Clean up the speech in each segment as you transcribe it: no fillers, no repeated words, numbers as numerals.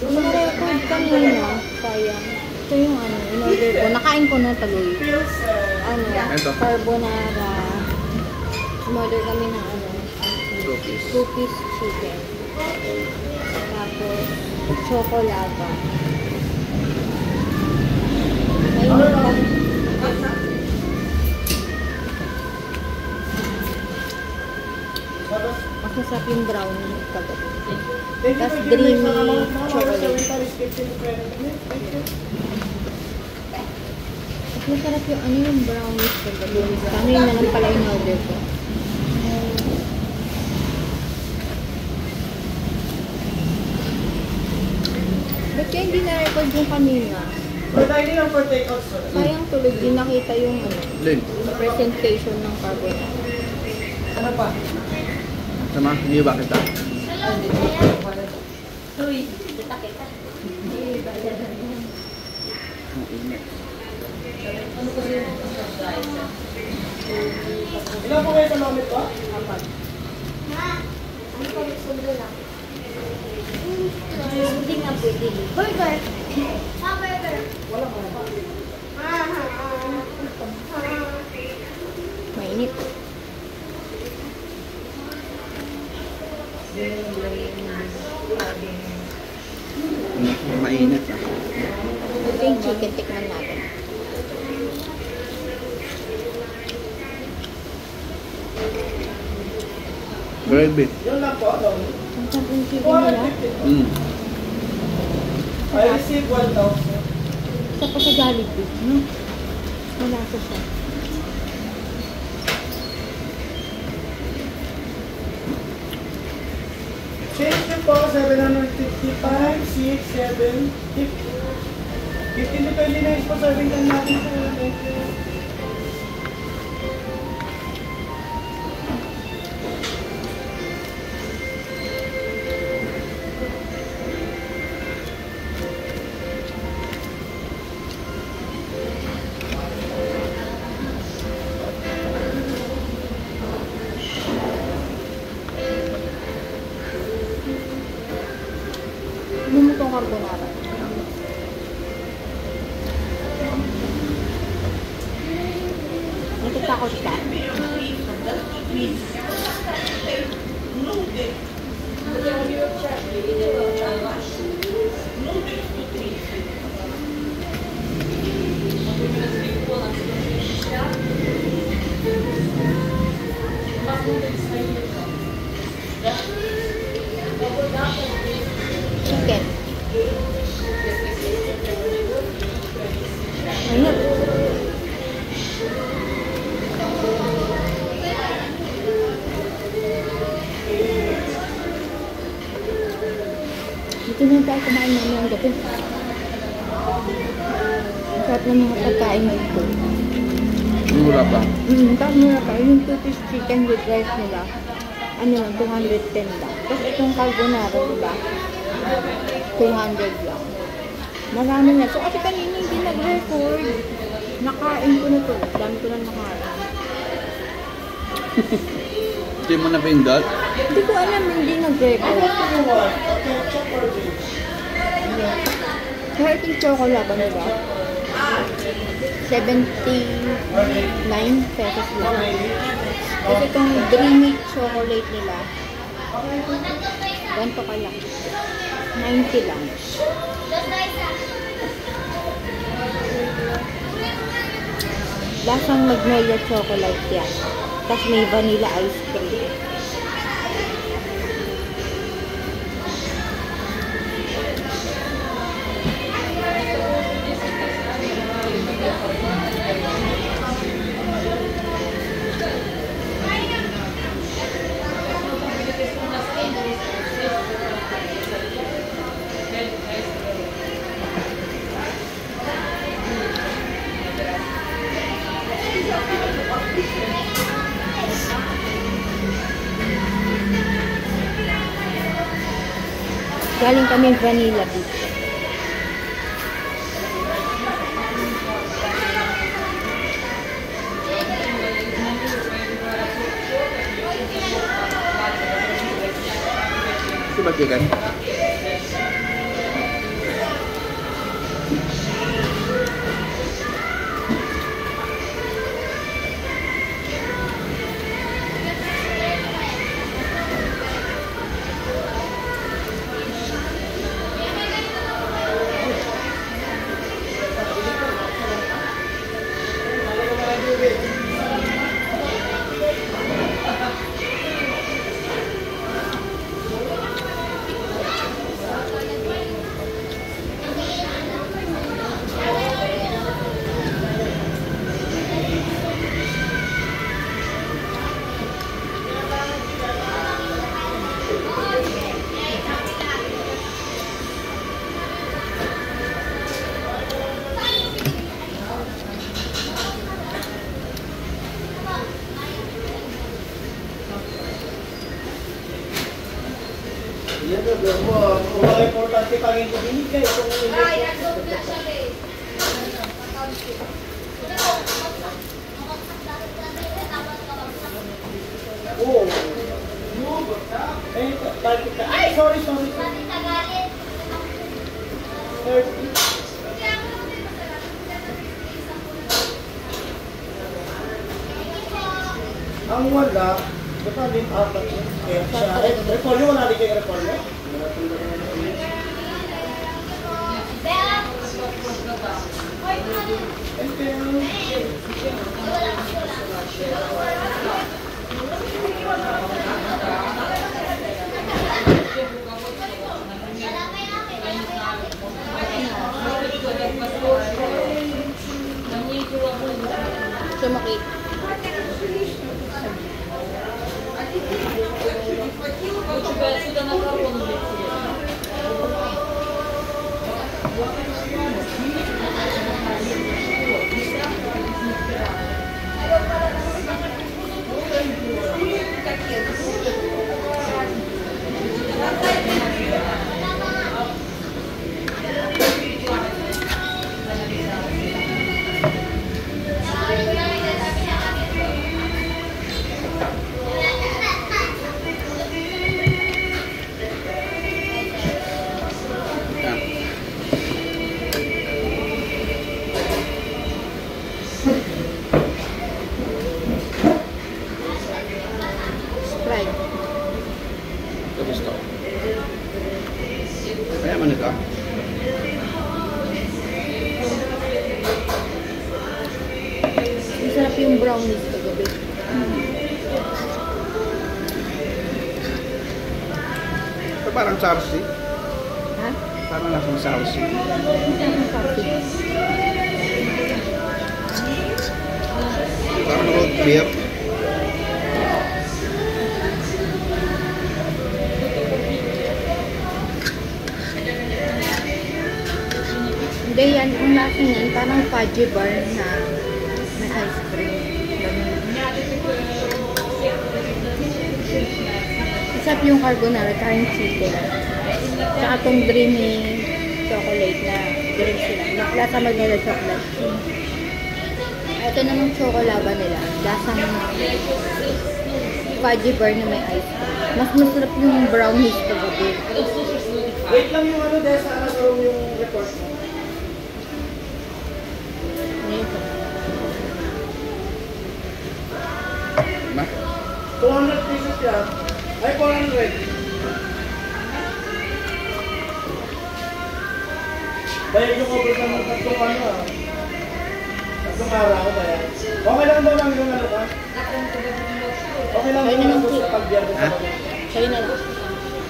Yung record kanina, sayang. Ito yung ano, in-order ko. Nakain ko na tuloy. Ano, carbonara. In-order kami ng ano, 2-piece chicken. Tapos, chocolate. Mainit pa. Mas masarap yung brownie kagabi. Tapos dreamy chocolate. Mas masarap yung ano yung brownies kagabi. Ano yun na lang pala yung order ko. Ba't kaya hindi na-record yung kanina? Sayang tuloy, din nakita yung ano, presentation ng carbonara. Ano pa? Sama, hindi ba kita? Uy, kita kita. Ilan po kayo sa mamit ko? Apat. Ano pa sundo lang? Hindi nga pwede. Burger! Burger! Wala pa. Mainit. Mainit ah. Ito yung chicken, tikman natin. Gravy. Yun lang po. Ang sarap yung chicken nila. I received 1,000. Isa pa sa Jollibee, no? Malasa siya. Change nyo po, 755, 6, 7, 15 to 20 minutes po serving lang natin po. Thank you. Ano mo itong carbonara? Natatakot ka? Chicken. Ayun. Dito na tayo kumain namin ang gabi. Masarap ng mga pagkain dito. Mura pa. Tapos mura pa. Yung 2-piece chicken with rice nila, ano lang, 210 lang. Tapos itong carbonara, diba? 200 lang. Marami na. So, kasi kanina hindi nag-record. Nakain ko na to. Dami ko na nakain. Hindi mo na pindot? Hindi ko alam, hindi nag-record. Kaya itong chocolate ba nila? 79 pesos lang. Tapos itong dreamy chocolate nila, ganito ka lang. 90 lang. Lasang magnolia chocolate yan. Tapos may vanilla ice cream. Galing kami Vanilla Beach. Ito ba chicken? Yan na ba mo? Kung mga importante pa rin ko binigay. Oo. Ay, sorry. 30. Ang wala, baka din apat yun. Kaya siya, repolyo, wala din kayo repolyo? Thank you. Sumakit. Sprite. Tapos to. Kaya man ito. Masarap yung brownies kagabi. Ito parang sarsi. Ha? Parang lasang sarsi. Ang coffee. Parang road beer. Hindi yan, ang lasa niyan, parang fudgy bar na may ice cream. Ganun. Masarap yung carbonara, karing chicken. Tsaka itong dreamy chocolate na drink sila. Lasa vanilla chocolate. Ito namang chocolaba nila. Lasang fudgy bar na may ice cream. Mas masarap yung brownies kagabi. Wait lang yung ano, dahil sa room yung report mo. Ma? 200 pesos yan. Ay, 400. Bayad yung cover sa mga tatlong ano ah. Tatlong araw ba yan? Okay lang daw lang yung ano ka? Okay lang daw lang sa pagbiyan sa mga. Sa'yo na lang.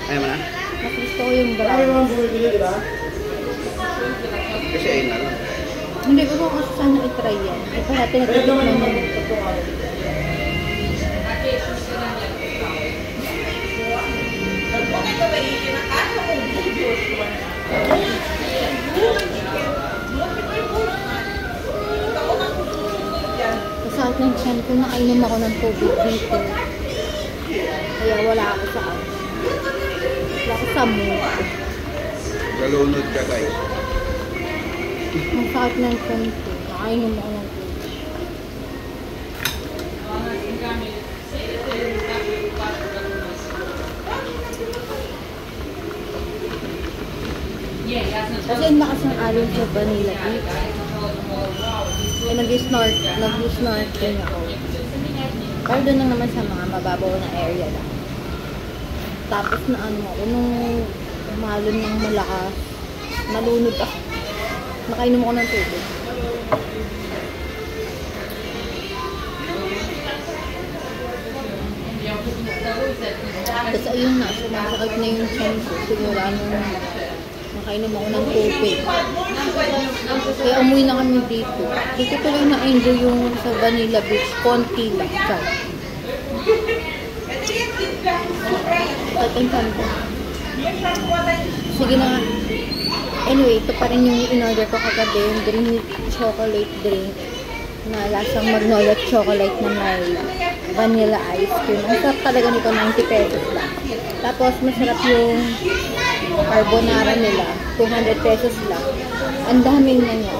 Ayaw mo na? Mas gusto ko yung Marami brown. mga bumibili, di ba? Kasi ayun na lang. Hindi ko kasi sana i-try yan. Eh, parati Bayad naman yung naman. mga tatlong araw. Masakit ng tiyan ko, nakainom ako ng tubig dito. Kaya wala ako sa ano. Wala ako sa mood. Galunod ka guys. Ang sakit ng tiyan ko, nakainom ako ng tubig. Kasi ang lakas ng alon sa Vanilla Beach. Eh, nag-snorkeling ako. Pero doon lang naman sa mga mababaw na area lang. Tapos na ano ako, nung umalon ng malakas, nalunod ako. Nakainom ako ng tubig. Tapos ayun na, sumasakit na yung tiyan ko. Sigura nung nakainom ako ng tubig. Kaya umuwi na kami dito. Dito tuloy na-enjoy yung sa Vanilla Beach. Konti lang. Char. Tatantan ko. Sige na nga. Anyway, ito pa rin yung in-order ko kagabi. Yung drink, chocolate drink. na lasang Magnolia chocolate na may vanilla ice cream. Ang sarap talaga nito, 90 pesos lang. Tapos masarap yung carbonara nila, 200 pesos lang. Ang dami na niya.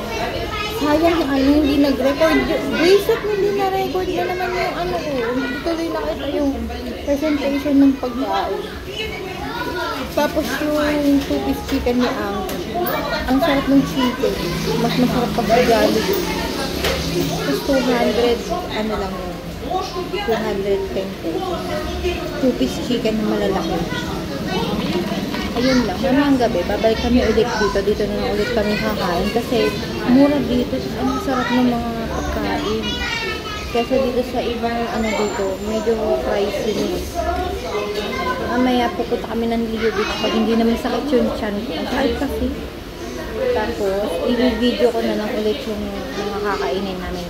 Sayang yung ano, hindi nag-record. Reset na hindi na-record na naman yung ano ko. Hindi tuloy nakita yung presentation ng pagkain. Tapos yung two-piece chicken ni ang sarap ng chicken. Mas masarap pag Jollibee. Tapos 200, ano lang yun. 210 pesos. Two-piece chicken na malalaki. Ayun lang, mamayang gabi, babalik kami ulit dito. Dito na lang ulit kami kakain. Kasi mura dito. Ang sarap ng mga pagkain. Kasi dito sa ibang ano dito, medyo pricey nila. Mamaya pupunta kami ng Lido Beach pag hindi naman sakit yung chan ko. Kahit kasi. Tapos, i-video ko na lang ulit yung mga kakainin namin.